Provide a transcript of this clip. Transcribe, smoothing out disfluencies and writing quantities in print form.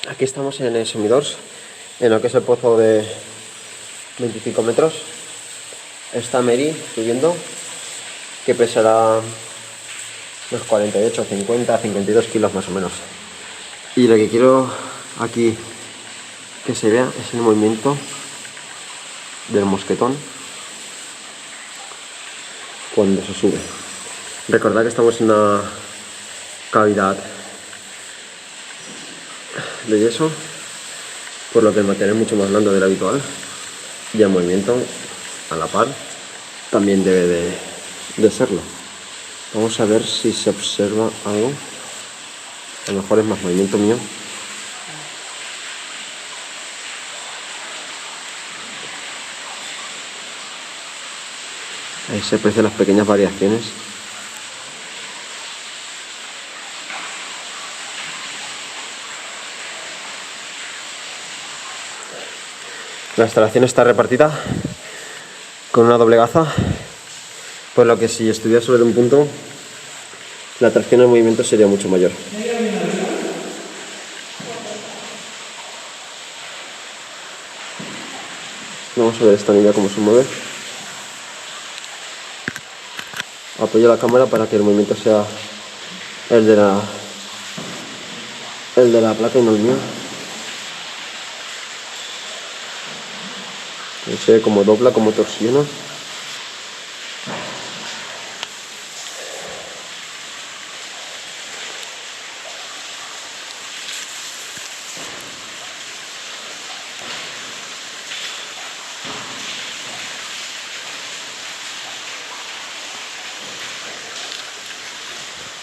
Aquí estamos en el Sumidors, en lo que es el pozo de 25 metros. Está Mary subiendo, que pesará unos 48, 50, 52 kilos más o menos. Y lo que quiero aquí que se vea es el movimiento del mosquetón cuando se sube. Recordad que estamos en una cavidad de yeso, por lo que el material es mucho más blando del habitual y el movimiento a la par también debe de serlo. Vamos a ver si se observa algo. A lo mejor es más movimiento mío. Ahí se aprecian las pequeñas variaciones. La instalación está repartida con una doble gaza, por lo que si estuviera sobre un punto, la tracción en movimiento sería mucho mayor. Vamos a ver esta niña cómo se mueve. Apoyo la cámara para que el movimiento sea el de la placa y no el mío. Se ve como dobla, como torsiona.